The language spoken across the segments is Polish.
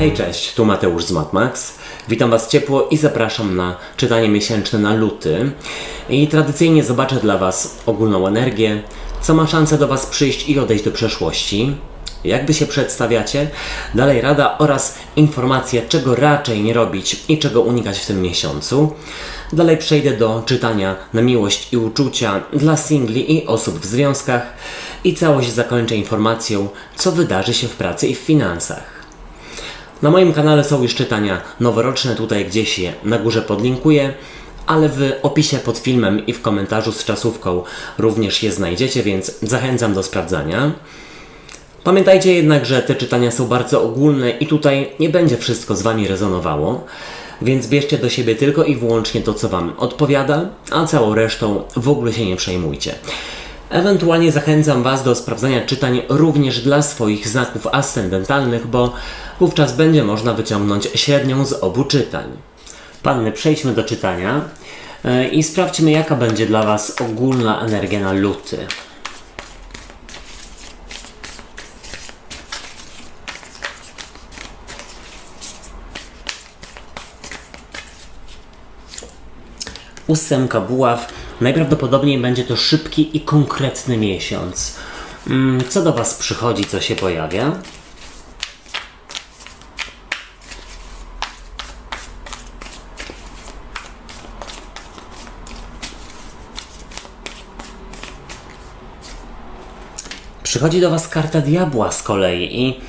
Hej, cześć, tu Mateusz z MatMax. Witam Was ciepło i zapraszam na czytanie miesięczne na luty. I tradycyjnie zobaczę dla Was ogólną energię, co ma szansę do Was przyjść i odejść do przeszłości, jak Wy się przedstawiacie, dalej rada oraz informacje, czego raczej nie robić i czego unikać w tym miesiącu. Dalej przejdę do czytania na miłość i uczucia dla singli i osób w związkach i całość zakończę informacją, co wydarzy się w pracy i w finansach. Na moim kanale są już czytania noworoczne, tutaj gdzieś je na górze podlinkuję, ale w opisie pod filmem i w komentarzu z czasówką również je znajdziecie, więc zachęcam do sprawdzania. Pamiętajcie jednak, że te czytania są bardzo ogólne i tutaj nie będzie wszystko z Wami rezonowało, więc bierzcie do siebie tylko i wyłącznie to, co Wam odpowiada, a całą resztą w ogóle się nie przejmujcie. Ewentualnie zachęcam Was do sprawdzania czytań również dla swoich znaków ascendentalnych, bo wówczas będzie można wyciągnąć średnią z obu czytań. Panny, przejdźmy do czytania i sprawdźmy, jaka będzie dla Was ogólna energia na luty. Ósemka buław. Najprawdopodobniej będzie to szybki i konkretny miesiąc. Co do Was przychodzi, co się pojawia? Przychodzi do Was karta diabła z kolei i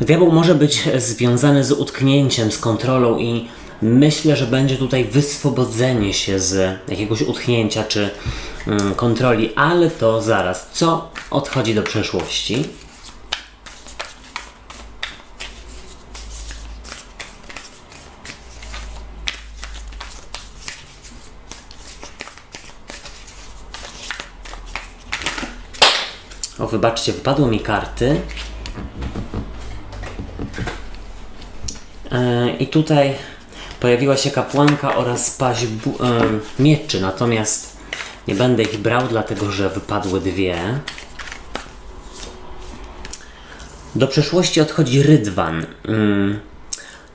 diabeł może być związany z utknięciem, z kontrolą i myślę, że będzie tutaj wyswobodzenie się z jakiegoś utknięcia czy kontroli, ale to zaraz. Co odchodzi do przeszłości? O, wybaczcie, wypadły mi karty. I tutaj pojawiła się kapłanka oraz paź mieczy, natomiast nie będę ich brał, dlatego że wypadły dwie. Do przeszłości odchodzi rydwan.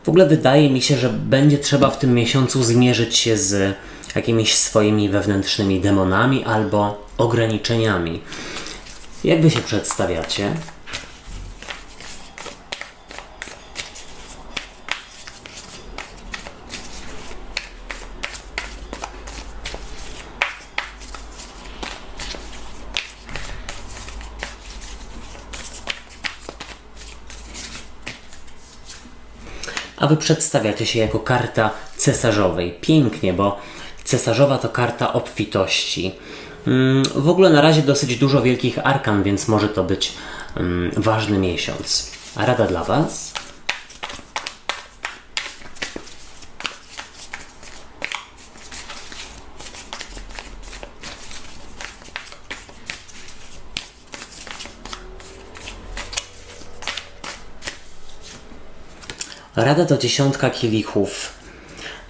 W ogóle wydaje mi się, że będzie trzeba w tym miesiącu zmierzyć się z jakimiś swoimi wewnętrznymi demonami albo ograniczeniami. Jak Wy się przedstawiacie? A Wy przedstawiacie się jako karta cesarzowej. Pięknie, bo cesarzowa to karta obfitości. W ogóle na razie dosyć dużo wielkich arkan, więc może to być ważny miesiąc. A rada dla Was? Rada to 10 kielichów.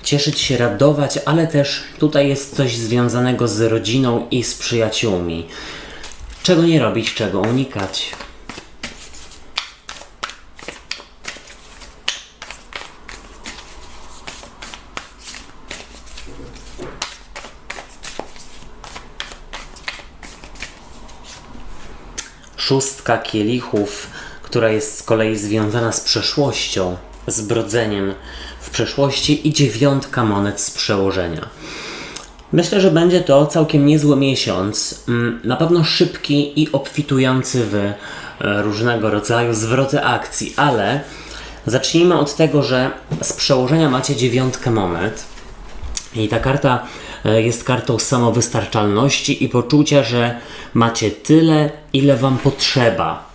Cieszyć się, radować, ale też tutaj jest coś związanego z rodziną i z przyjaciółmi. Czego nie robić, czego unikać. Szóstka kielichów, która jest z kolei związana z przeszłością, z brodzeniem w przeszłości i 9 monet z przełożenia. Myślę, że będzie to całkiem niezły miesiąc, na pewno szybki i obfitujący w różnego rodzaju zwroty akcji, ale zacznijmy od tego, że z przełożenia macie 9 monet i ta karta jest kartą samowystarczalności i poczucia, że macie tyle, ile Wam potrzeba.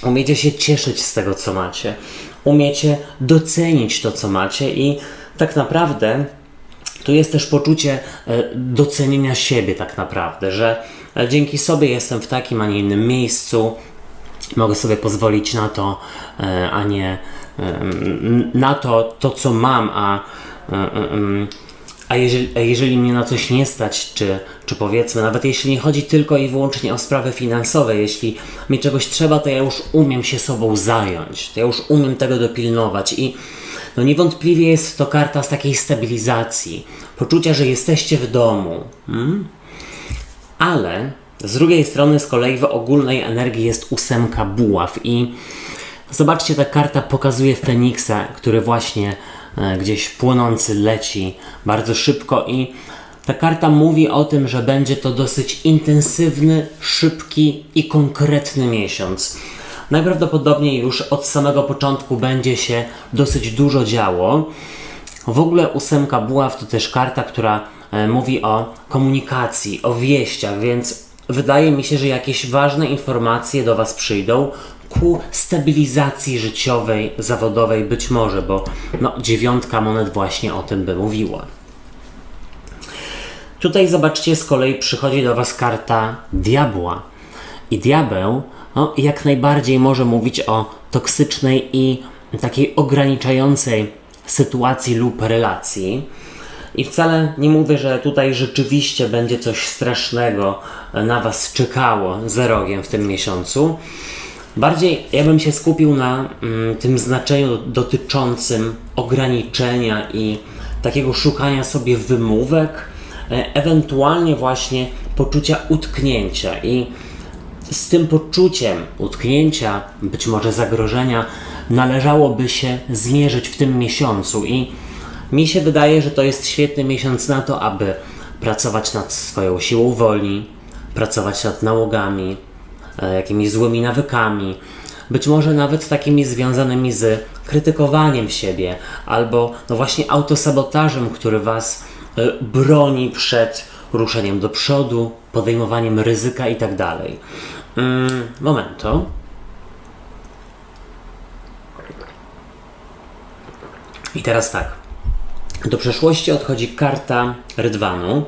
Umiecie się cieszyć z tego, co macie. Umiecie docenić to, co macie i tak naprawdę tu jest też poczucie docenienia siebie tak naprawdę, że dzięki sobie jestem w takim, a nie innym miejscu, mogę sobie pozwolić na to, a nie na to, co mam, a a jeżeli mnie na coś nie stać, czy powiedzmy, nawet jeśli nie chodzi tylko i wyłącznie o sprawy finansowe, jeśli mi czegoś trzeba, to ja już umiem się sobą zająć, to ja już umiem tego dopilnować i no niewątpliwie jest to karta z takiej stabilizacji, poczucia, że jesteście w domu. Ale z drugiej strony z kolei w ogólnej energii jest 8 buław i zobaczcie, ta karta pokazuje Feniksa, który właśnie gdzieś płonący leci bardzo szybko i ta karta mówi o tym, że będzie to dosyć intensywny, szybki i konkretny miesiąc. Najprawdopodobniej już od samego początku będzie się dosyć dużo działo. W ogóle 8 buław to też karta, która mówi o komunikacji, o wieściach, więc wydaje mi się, że jakieś ważne informacje do Was przyjdą ku stabilizacji życiowej, zawodowej być może, bo 9 monet właśnie o tym by mówiła. Tutaj zobaczcie, z kolei przychodzi do Was karta diabła. I diabeł jak najbardziej może mówić o toksycznej i takiej ograniczającej sytuacji lub relacji. I wcale nie mówię, że tutaj rzeczywiście będzie coś strasznego na Was czekało za rogiem w tym miesiącu. Bardziej ja bym się skupił na tym znaczeniu dotyczącym ograniczenia i takiego szukania sobie wymówek, ewentualnie właśnie poczucia utknięcia i z tym poczuciem utknięcia, być może zagrożenia, należałoby się zmierzyć w tym miesiącu i mi się wydaje, że to jest świetny miesiąc na to, aby pracować nad swoją siłą woli, pracować nad nałogami, jakimiś złymi nawykami, być może nawet takimi związanymi z krytykowaniem siebie albo właśnie autosabotażem, który Was broni przed ruszeniem do przodu, podejmowaniem ryzyka i tak dalej. Momento. I teraz tak. Do przeszłości odchodzi karta Rydwanu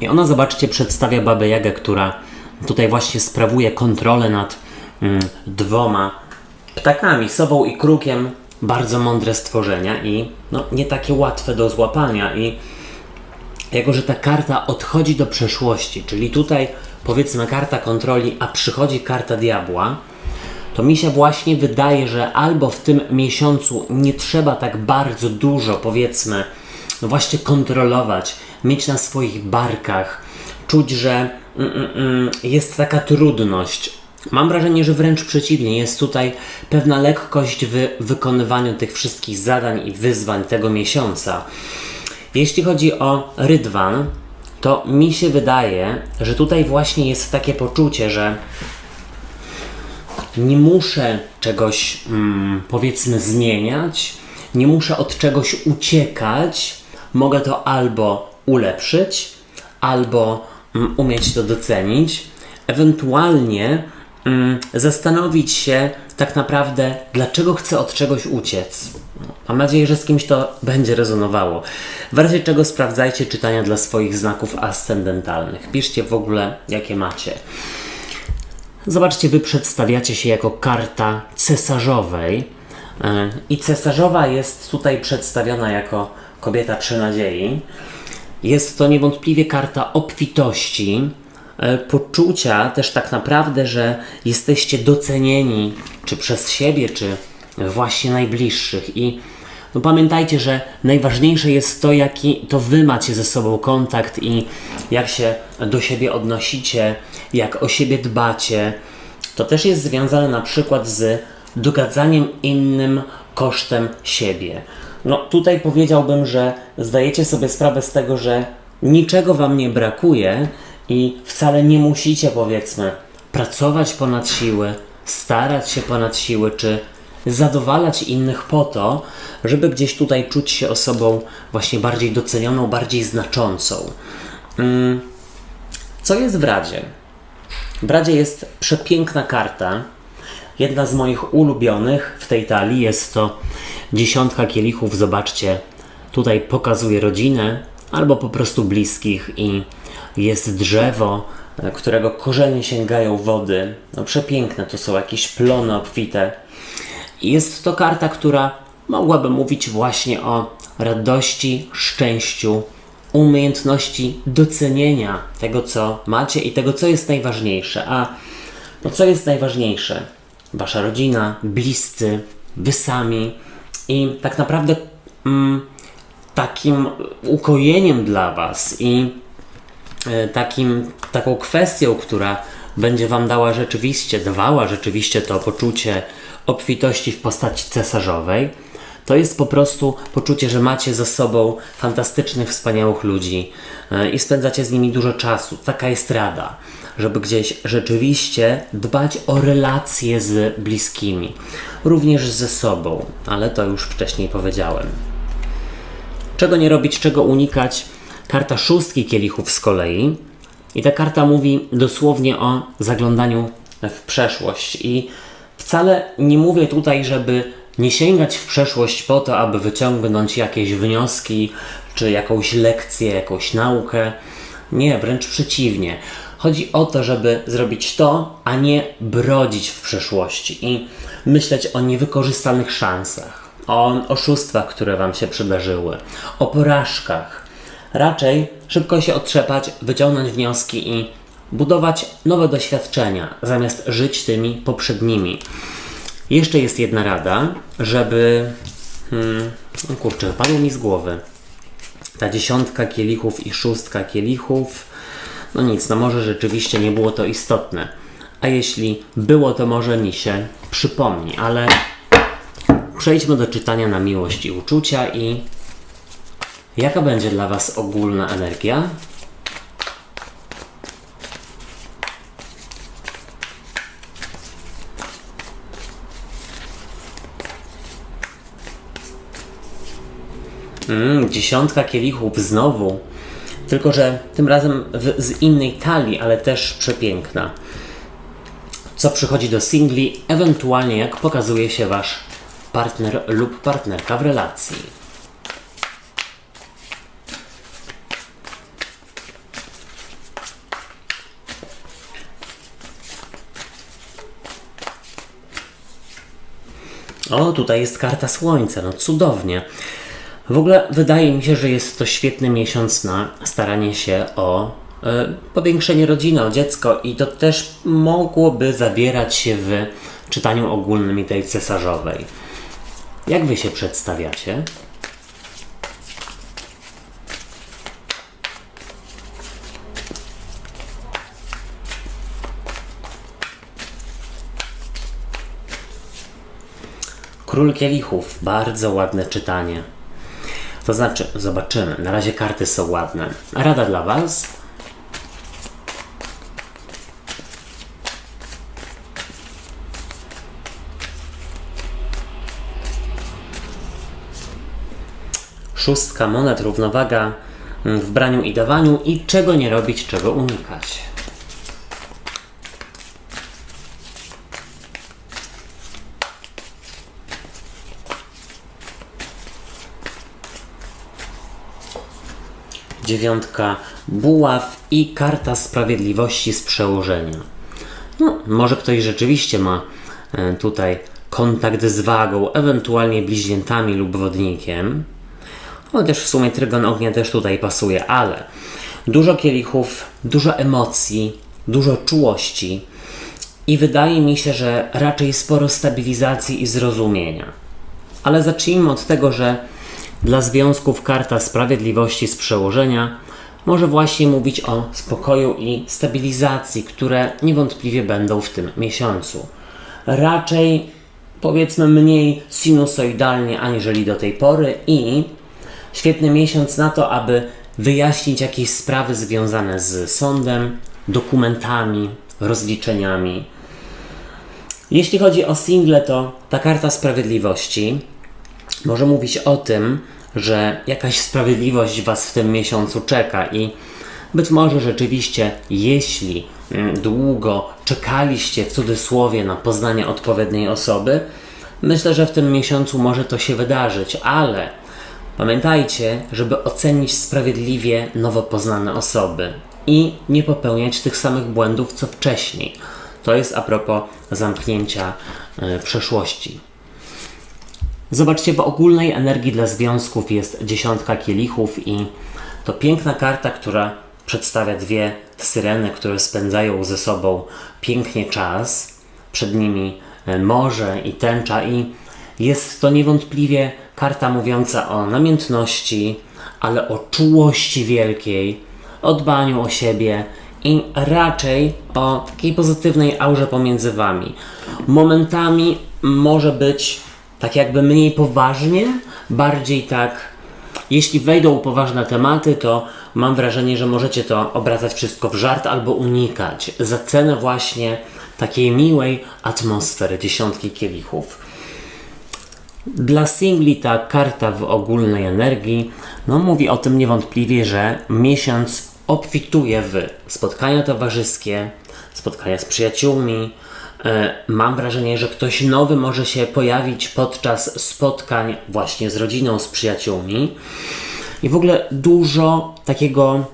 i ona, zobaczcie, przedstawia Babę Jagę, która tutaj właśnie sprawuje kontrolę nad 2 ptakami, sową i krukiem. Bardzo mądre stworzenia i nie takie łatwe do złapania i jako że ta karta odchodzi do przeszłości, czyli tutaj powiedzmy karta kontroli, a przychodzi karta diabła, to mi się właśnie wydaje, że albo w tym miesiącu nie trzeba tak bardzo dużo, powiedzmy, właśnie kontrolować, mieć na swoich barkach, czuć, że jest taka trudność. Mam wrażenie, że wręcz przeciwnie, jest tutaj pewna lekkość w wykonywaniu tych wszystkich zadań i wyzwań tego miesiąca. Jeśli chodzi o Rydwan, to mi się wydaje, że tutaj właśnie jest takie poczucie, że nie muszę czegoś, powiedzmy, zmieniać, nie muszę od czegoś uciekać, mogę to albo ulepszyć, albo umieć to docenić, ewentualnie zastanowić się tak naprawdę, dlaczego chcę od czegoś uciec. Mam nadzieję, że z kimś to będzie rezonowało. W razie czego sprawdzajcie czytania dla swoich znaków ascendentalnych. Piszcie w ogóle, jakie macie. Zobaczcie, wy przedstawiacie się jako karta cesarzowej i cesarzowa jest tutaj przedstawiona jako kobieta przy nadziei. Jest to niewątpliwie karta obfitości, poczucia też tak naprawdę, że jesteście docenieni, czy przez siebie, czy właśnie najbliższych. I pamiętajcie, że najważniejsze jest to, jaki to wy macie ze sobą kontakt i jak się do siebie odnosicie, jak o siebie dbacie. To też jest związane na przykład z dogadzaniem innym kosztem siebie. Tutaj powiedziałbym, że zdajecie sobie sprawę z tego, że niczego wam nie brakuje i wcale nie musicie, powiedzmy, pracować ponad siły, starać się ponad siły, czy zadowalać innych po to, żeby gdzieś tutaj czuć się osobą właśnie bardziej docenioną, bardziej znaczącą. Co jest w Radzie? W Radzie jest przepiękna karta, jedna z moich ulubionych w tej talii, jest to 10 kielichów. Zobaczcie, tutaj pokazuje rodzinę albo po prostu bliskich i jest drzewo, którego korzenie sięgają wody. Przepiękne, to są jakieś plony obfite. I jest to karta, która mogłaby mówić właśnie o radości, szczęściu, umiejętności docenienia tego, co macie i tego, co jest najważniejsze. A no, co jest najważniejsze? Wasza rodzina, bliscy, wy sami. I tak naprawdę takim ukojeniem dla was i taką kwestią, która będzie wam dawała rzeczywiście to poczucie obfitości w postaci cesarzowej, to jest po prostu poczucie, że macie ze sobą fantastycznych, wspaniałych ludzi i spędzacie z nimi dużo czasu. Taka jest rada, żeby gdzieś rzeczywiście dbać o relacje z bliskimi, również ze sobą, ale to już wcześniej powiedziałem. Czego nie robić, czego unikać? Karta szóstki kielichów z kolei. I ta karta mówi dosłownie o zaglądaniu w przeszłość. I wcale nie mówię tutaj, żeby nie sięgać w przeszłość po to, aby wyciągnąć jakieś wnioski, czy jakąś lekcję, jakąś naukę. Nie, wręcz przeciwnie. Chodzi o to, żeby zrobić to, a nie brodzić w przeszłości i myśleć o niewykorzystanych szansach, o oszustwach, które wam się przydarzyły, o porażkach. Raczej szybko się otrzepać, wyciągnąć wnioski i budować nowe doświadczenia, zamiast żyć tymi poprzednimi. Jeszcze jest jedna rada, żeby... wypadło mi z głowy. Ta 10 kielichów i 6 kielichów. No nic, no może rzeczywiście nie było to istotne. A jeśli było, to może mi się przypomni, ale przejdźmy do czytania na miłość i uczucia i jaka będzie dla was ogólna energia? Dziesiątka kielichów znowu. Tylko że tym razem z innej talii, ale też przepiękna. Co przychodzi do singli, ewentualnie jak pokazuje się wasz partner lub partnerka w relacji. O, tutaj jest karta słońca, no cudownie. W ogóle wydaje mi się, że jest to świetny miesiąc na staranie się o powiększenie rodziny, o dziecko i to też mogłoby zawierać się w czytaniu ogólnym i tej cesarzowej. Jak wy się przedstawiacie? Król kielichów, bardzo ładne czytanie. To znaczy, zobaczymy. Na razie karty są ładne. Rada dla was. Szóstka monet, równowaga w braniu i dawaniu i czego nie robić, czego unikać. Dziewiątka buław i karta sprawiedliwości z przełożenia. No, może ktoś rzeczywiście ma tutaj kontakt z wagą, ewentualnie bliźniętami lub wodnikiem. Chociaż w sumie trygon ognia też tutaj pasuje, ale dużo kielichów, dużo emocji, dużo czułości i wydaje mi się, że raczej sporo stabilizacji i zrozumienia. Ale zacznijmy od tego, że dla związków karta sprawiedliwości z przełożenia może właśnie mówić o spokoju i stabilizacji, które niewątpliwie będą w tym miesiącu. Raczej powiedzmy mniej sinusoidalnie aniżeli do tej pory i świetny miesiąc na to, aby wyjaśnić jakieś sprawy związane z sądem, dokumentami, rozliczeniami. Jeśli chodzi o single, to ta karta sprawiedliwości może mówić o tym, że jakaś sprawiedliwość was w tym miesiącu czeka i być może rzeczywiście, jeśli długo czekaliście w cudzysłowie na poznanie odpowiedniej osoby, myślę, że w tym miesiącu może to się wydarzyć, ale pamiętajcie, żeby ocenić sprawiedliwie nowo poznane osoby i nie popełniać tych samych błędów co wcześniej. To jest a propos zamknięcia przeszłości. Zobaczcie, w ogólnej energii dla związków jest 10 kielichów i To piękna karta, która przedstawia dwie syreny, które spędzają ze sobą pięknie czas. Przed nimi morze i tęcza i jest to niewątpliwie karta mówiąca o namiętności, ale o czułości wielkiej, o dbaniu o siebie i raczej o takiej pozytywnej aurze pomiędzy wami. Momentami może być tak jakby mniej poważnie, bardziej tak, jeśli wejdą poważne tematy, to mam wrażenie, że możecie to obracać wszystko w żart albo unikać za cenę właśnie takiej miłej atmosfery dziesiątki kielichów. Dla singli ta karta w ogólnej energii mówi o tym niewątpliwie, że miesiąc obfituje w spotkania towarzyskie, spotkania z przyjaciółmi. Mam wrażenie, że ktoś nowy może się pojawić podczas spotkań właśnie z rodziną, z przyjaciółmi. I w ogóle dużo takiego,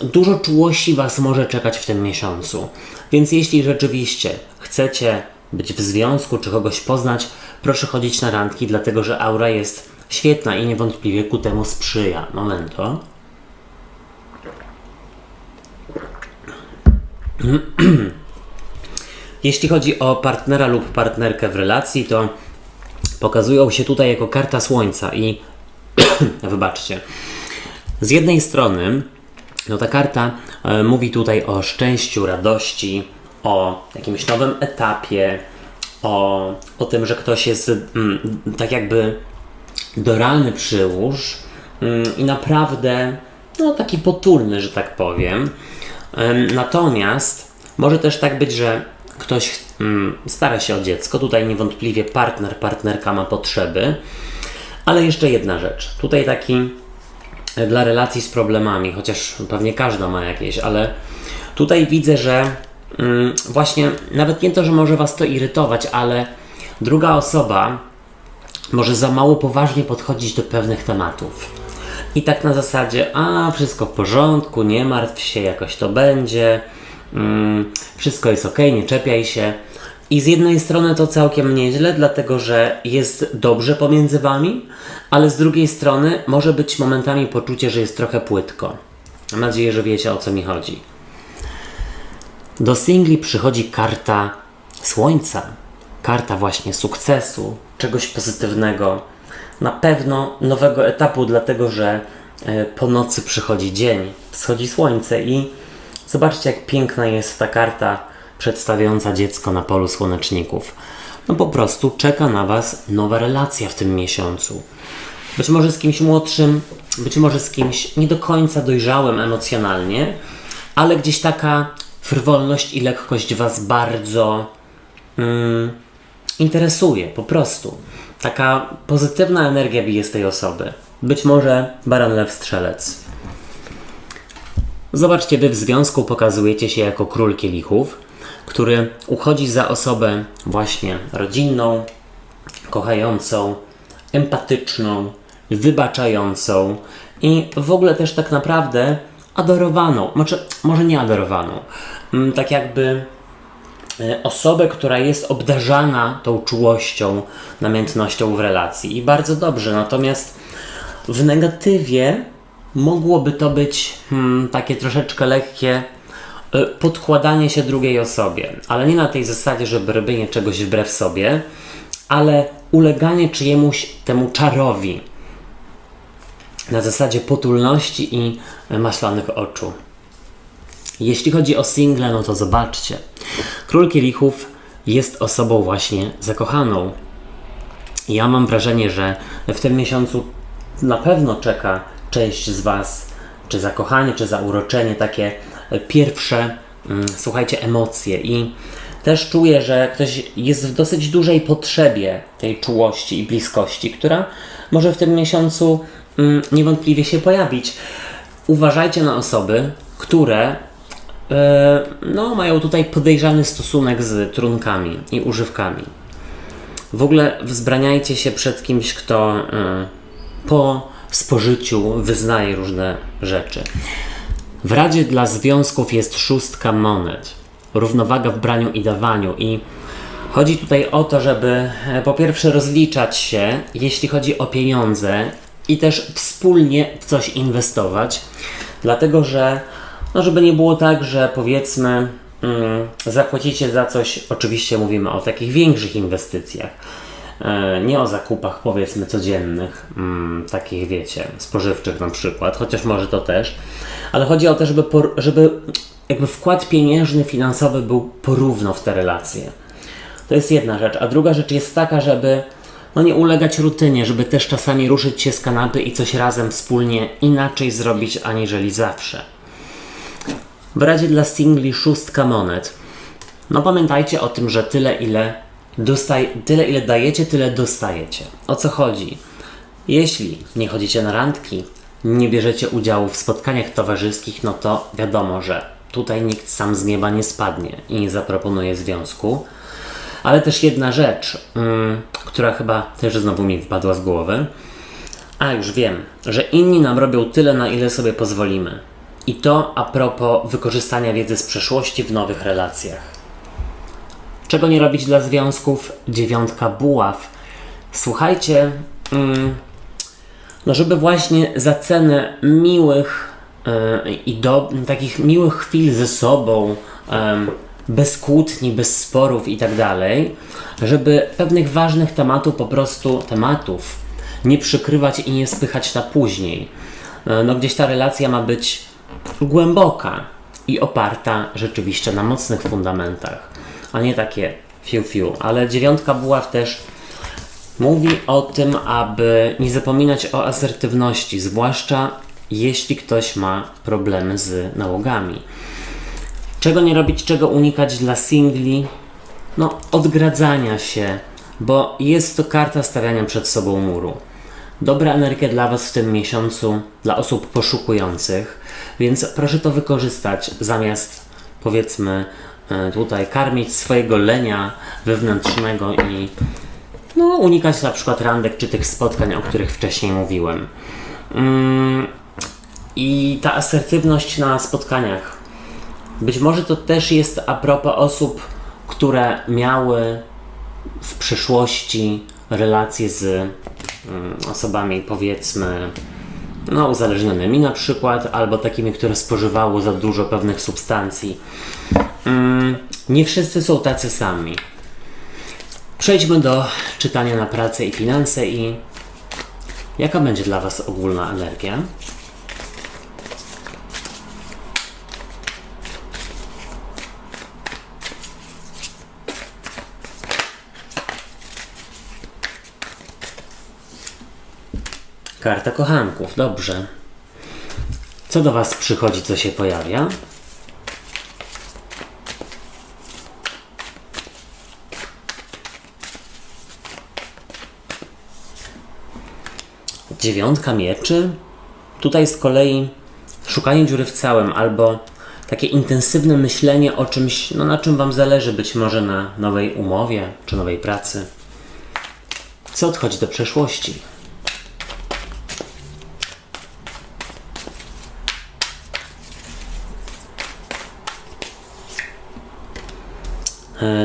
dużo czułości Was może czekać w tym miesiącu. Więc jeśli rzeczywiście chcecie być w związku, czy kogoś poznać, proszę chodzić na randki, dlatego że aura jest świetna i niewątpliwie ku temu sprzyja. Momento. Jeśli chodzi o partnera lub partnerkę w relacji, to pokazują się tutaj jako karta słońca i wybaczcie. Z jednej strony ta karta mówi tutaj o szczęściu, radości, o jakimś nowym etapie, o tym, że ktoś jest tak jakby doralny przyłóż i naprawdę taki potulny, że tak powiem. Natomiast może też tak być, że ktoś stara się o dziecko. Tutaj niewątpliwie partnerka ma potrzeby. Ale jeszcze jedna rzecz. Tutaj taki dla relacji z problemami, chociaż pewnie każda ma jakieś, ale tutaj widzę, że właśnie nawet nie to, że może Was to irytować, ale druga osoba może za mało poważnie podchodzić do pewnych tematów. I tak na zasadzie, wszystko w porządku, nie martw się, jakoś to będzie, wszystko jest ok, nie czepiaj się. I z jednej strony to całkiem nieźle, dlatego że jest dobrze pomiędzy Wami, ale z drugiej strony może być momentami poczucie, że jest trochę płytko. Mam nadzieję, że wiecie, o co mi chodzi. Do singli przychodzi karta słońca, karta właśnie sukcesu, czegoś pozytywnego, na pewno nowego etapu, dlatego że po nocy przychodzi dzień, wschodzi słońce i zobaczcie, jak piękna jest ta karta przedstawiająca dziecko na polu słoneczników. Po prostu czeka na Was nowa relacja w tym miesiącu. Być może z kimś młodszym, być może z kimś nie do końca dojrzałym emocjonalnie, ale gdzieś taka frywolność i lekkość Was bardzo interesuje, po prostu. Taka pozytywna energia bije z tej osoby. Być może baran, lew, strzelec. Zobaczcie, Wy w związku pokazujecie się jako król kielichów, który uchodzi za osobę właśnie rodzinną, kochającą, empatyczną, wybaczającą i w ogóle też tak naprawdę adorowaną, może nie adorowaną, tak jakby osobę, która jest obdarzana tą czułością, namiętnością w relacji i bardzo dobrze, natomiast w negatywie mogłoby to być takie troszeczkę lekkie podkładanie się drugiej osobie, ale nie na tej zasadzie, żeby robienie czegoś wbrew sobie, ale uleganie czyjemuś temu czarowi na zasadzie potulności i maślanych oczu. Jeśli chodzi o single, to zobaczcie. Król kielichów jest osobą właśnie zakochaną. Ja mam wrażenie, że w tym miesiącu na pewno czeka część z Was, czy zakochanie, czy zauroczenie, takie pierwsze, słuchajcie, emocje. I też czuję, że ktoś jest w dosyć dużej potrzebie tej czułości i bliskości, która może w tym miesiącu niewątpliwie się pojawić. Uważajcie na osoby, które mają tutaj podejrzany stosunek z trunkami i używkami. W ogóle wzbraniajcie się przed kimś, kto po spożyciu wyznaje różne rzeczy. W Radzie dla związków jest 6 monet. Równowaga w braniu i dawaniu. I chodzi tutaj o to, żeby po pierwsze rozliczać się, jeśli chodzi o pieniądze, i też wspólnie w coś inwestować, dlatego że, no żeby nie było tak, że powiedzmy zapłacicie za coś, oczywiście mówimy o takich większych inwestycjach, nie o zakupach powiedzmy codziennych, takich wiecie, spożywczych na przykład, chociaż może to też, ale chodzi o to, żeby jakby wkład pieniężny, finansowy był porówno w te relacje. To jest jedna rzecz, a druga rzecz jest taka, żeby no nie ulegać rutynie, żeby też czasami ruszyć się z kanapy i coś razem wspólnie inaczej zrobić, aniżeli zawsze. W razie dla singli 6 monet. No pamiętajcie o tym, że tyle ile dajecie, tyle dostajecie. O co chodzi? Jeśli nie chodzicie na randki, nie bierzecie udziału w spotkaniach towarzyskich, no to wiadomo, że tutaj nikt sam z nieba nie spadnie i nie zaproponuje związku. Ale też jedna rzecz, która chyba też znowu mi wpadła z głowy. A już wiem, że inni nam robią tyle, na ile sobie pozwolimy. I to a propos wykorzystania wiedzy z przeszłości w nowych relacjach. Czego nie robić dla związków? 9 buław. Słuchajcie, no żeby właśnie za cenę miłych takich miłych chwil ze sobą, bez kłótni, bez sporów i tak dalej, żeby pewnych ważnych tematów nie przykrywać i nie spychać na później. No gdzieś ta relacja ma być głęboka i oparta rzeczywiście na mocnych fundamentach, a nie takie fiu. Ale 9 buław też mówi o tym, aby nie zapominać o asertywności, zwłaszcza jeśli ktoś ma problemy z nałogami. Czego nie robić, czego unikać dla singli? No, odgradzania się, bo jest to karta stawiania przed sobą muru. Dobra energia dla Was w tym miesiącu, dla osób poszukujących, więc proszę to wykorzystać zamiast, powiedzmy, tutaj karmić swojego lenia wewnętrznego i no, unikać na przykład randek czy tych spotkań, o których wcześniej mówiłem. I ta asertywność na spotkaniach. Być może to też jest a propos osób, które miały w przeszłości relacje z osobami powiedzmy no, uzależnionymi na przykład, albo takimi, które spożywały za dużo pewnych substancji. Nie wszyscy są tacy sami. Przejdźmy do czytania na pracę i finanse i jaka będzie dla Was ogólna energia? Karta kochanków, dobrze. Co do Was przychodzi, co się pojawia? Dziewiątka mieczy. Tutaj z kolei szukanie dziury w całym, albo takie intensywne myślenie o czymś, no na czym Wam zależy, być może na nowej umowie, czy nowej pracy. Co odchodzi do przeszłości?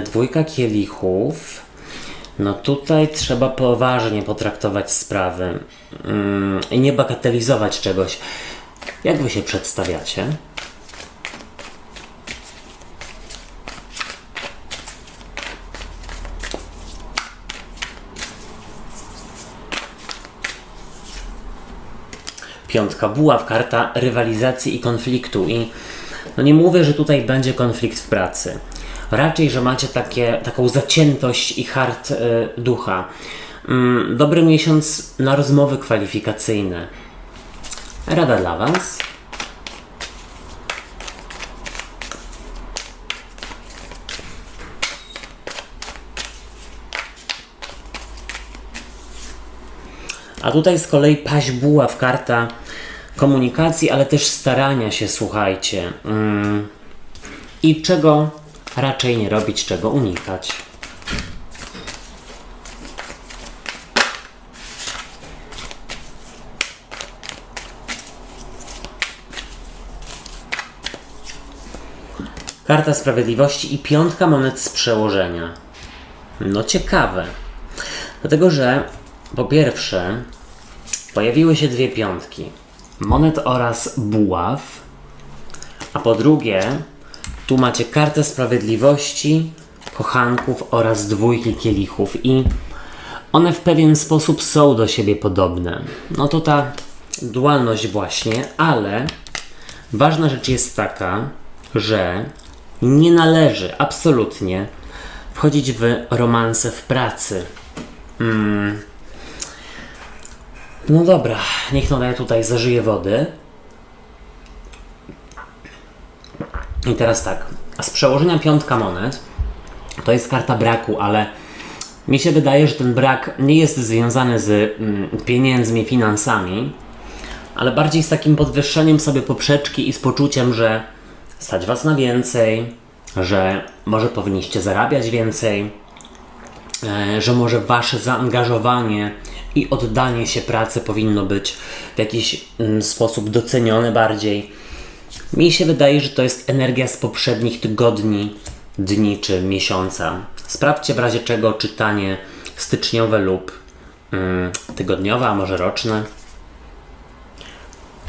Dwójka kielichów. No tutaj trzeba poważnie potraktować sprawy i nie bagatelizować czegoś. Jak Wy się przedstawiacie? Piątka buław, karta rywalizacji i konfliktu. I no nie mówię, że tutaj będzie konflikt w pracy. Raczej, że macie taką zaciętość i hart ducha. Dobry miesiąc na rozmowy kwalifikacyjne. Rada dla Was. A tutaj z kolei paź buław, karta komunikacji, ale też starania się, słuchajcie. I czego raczej nie robić, czego unikać. Karta sprawiedliwości i piątka monet z przełożenia. No ciekawe. Dlatego, że po pierwsze pojawiły się dwie piątki. Monet oraz buław. A po drugie, tu macie kartę sprawiedliwości, kochanków oraz dwójki kielichów. I one w pewien sposób są do siebie podobne. No to ta dualność właśnie, ale ważna rzecz jest taka, że nie należy absolutnie wchodzić w romanse w pracy. No dobra, niech no ja tutaj zażyję wody. I teraz tak, z przełożenia piątka monet to jest karta braku, ale mi się wydaje, że ten brak nie jest związany z pieniędzmi, finansami, ale bardziej z takim podwyższeniem sobie poprzeczki i z poczuciem, że stać was na więcej, że może powinniście zarabiać więcej, że może wasze zaangażowanie i oddanie się pracy powinno być w jakiś sposób docenione bardziej. Mi się wydaje, że to jest energia z poprzednich tygodni, dni czy miesiąca. Sprawdźcie w razie czego czytanie styczniowe lub tygodniowe, a może roczne.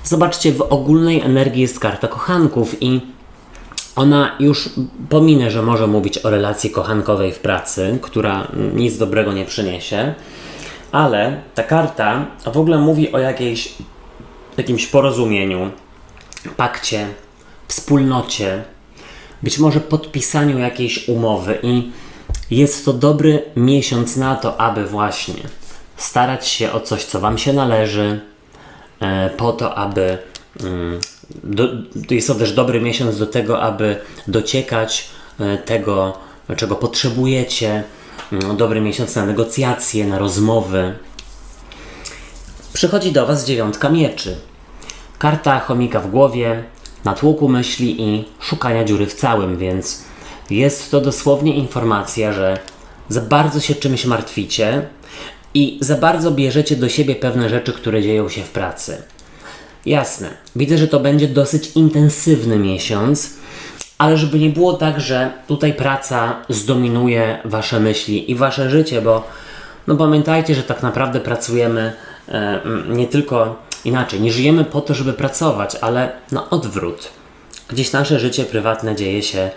Zobaczcie, w ogólnej energii jest karta kochanków i ona już pominę, że może mówić o relacji kochankowej w pracy, która nic dobrego nie przyniesie, ale ta karta w ogóle mówi o jakimś porozumieniu, pakcie, wspólnocie, być może podpisaniu jakiejś umowy i jest to dobry miesiąc na to, aby właśnie starać się o coś, co wam się należy, po to, aby jest to też dobry miesiąc do tego, aby dociekać tego, czego potrzebujecie. Dobry miesiąc na negocjacje, na rozmowy. Przychodzi do was dziewiątka mieczy. Karta chomika w głowie, natłoku myśli i szukania dziury w całym, więc jest to dosłownie informacja, że za bardzo się czymś martwicie i za bardzo bierzecie do siebie pewne rzeczy, które dzieją się w pracy. Jasne, widzę, że to będzie dosyć intensywny miesiąc, ale żeby nie było tak, że tutaj praca zdominuje wasze myśli i wasze życie, bo no pamiętajcie, że tak naprawdę pracujemy nie tylko inaczej, nie żyjemy po to, żeby pracować, ale na odwrót. Gdzieś nasze życie prywatne dzieje się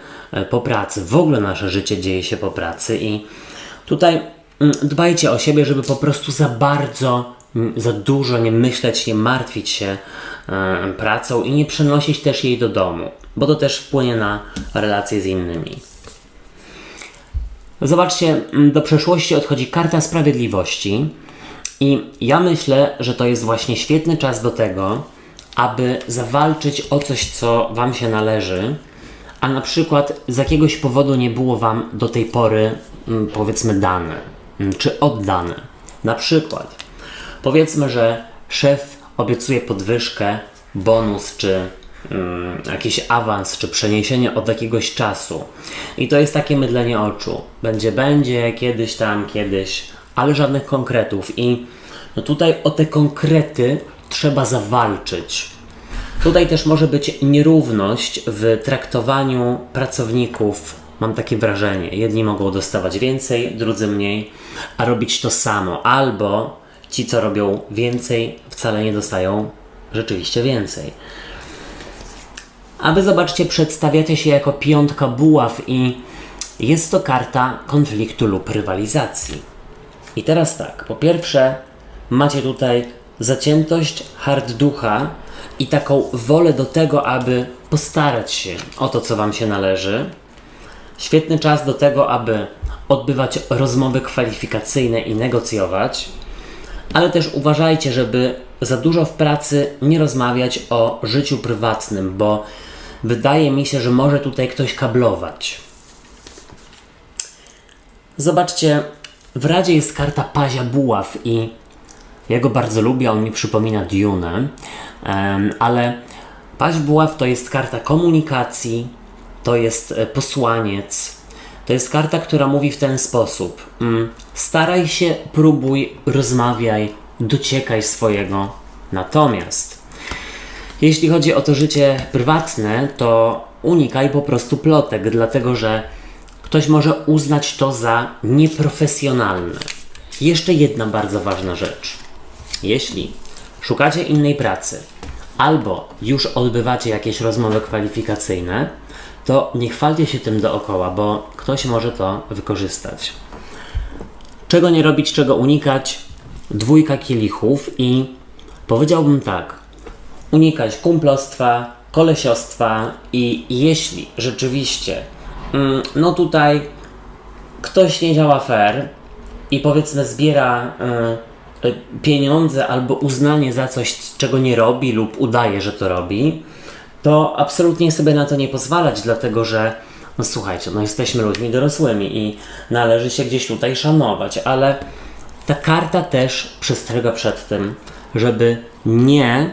po pracy, w ogóle nasze życie dzieje się po pracy i tutaj dbajcie o siebie, żeby po prostu za dużo nie myśleć, nie martwić się pracą i nie przenosić też jej do domu, bo to też wpłynie na relacje z innymi. Zobaczcie, do przeszłości odchodzi karta sprawiedliwości i ja myślę, że to jest właśnie świetny czas do tego, aby zawalczyć o coś, co wam się należy, a na przykład z jakiegoś powodu nie było wam do tej pory, powiedzmy, dane, czy oddane. Na przykład, powiedzmy, że szef obiecuje podwyżkę, bonus, czy jakiś awans, czy przeniesienie od jakiegoś czasu. I to jest takie mydlenie oczu. Będzie, kiedyś tam, kiedyś, ale żadnych konkretów. I no tutaj o te konkrety trzeba zawalczyć. Tutaj też może być nierówność w traktowaniu pracowników. Mam takie wrażenie. Jedni mogą dostawać więcej, drudzy mniej, a robić to samo. Albo ci, co robią więcej, wcale nie dostają rzeczywiście więcej. A wy zobaczcie, przedstawiacie się jako piątka buław i jest to karta konfliktu lub rywalizacji. I teraz tak, po pierwsze macie tutaj zaciętość, hard ducha i taką wolę do tego, aby postarać się o to, co wam się należy. Świetny czas do tego, aby odbywać rozmowy kwalifikacyjne i negocjować, ale też uważajcie, żeby za dużo w pracy nie rozmawiać o życiu prywatnym, bo wydaje mi się, że może tutaj ktoś kablować. Zobaczcie, w Radzie jest karta Pazia Buław i ja go bardzo lubię, on mi przypomina Dune, ale Paź Buław to jest karta komunikacji, to jest posłaniec, to jest karta, która mówi w ten sposób: staraj się, próbuj, rozmawiaj, dociekaj swojego. Natomiast jeśli chodzi o to życie prywatne, to unikaj po prostu plotek, dlatego że ktoś może uznać to za nieprofesjonalne. Jeszcze jedna bardzo ważna rzecz. Jeśli szukacie innej pracy albo już odbywacie jakieś rozmowy kwalifikacyjne, to nie chwalcie się tym dookoła, bo ktoś może to wykorzystać. Czego nie robić, czego unikać? 2 kielichów i powiedziałbym tak, unikać kumplostwa, kolesiostwa i jeśli rzeczywiście no tutaj ktoś nie działa fair i powiedzmy zbiera pieniądze albo uznanie za coś, czego nie robi lub udaje, że to robi, to absolutnie sobie na to nie pozwalać, dlatego że no słuchajcie, no jesteśmy ludźmi dorosłymi i należy się gdzieś tutaj szanować, ale ta karta też przestrzega przed tym, żeby nie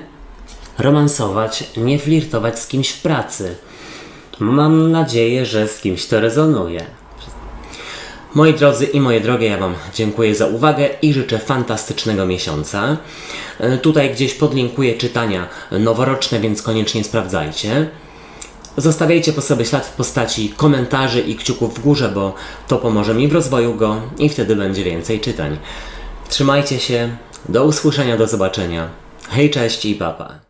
romansować, nie flirtować z kimś w pracy. Mam nadzieję, że z kimś to rezonuje. Moi drodzy i moje drogie, ja Wam dziękuję za uwagę i życzę fantastycznego miesiąca. Tutaj gdzieś podlinkuję czytania noworoczne, więc koniecznie sprawdzajcie. Zostawiajcie po sobie ślad w postaci komentarzy i kciuków w górze, bo to pomoże mi w rozwoju go i wtedy będzie więcej czytań. Trzymajcie się, do usłyszenia, do zobaczenia. Hej, cześć i papa.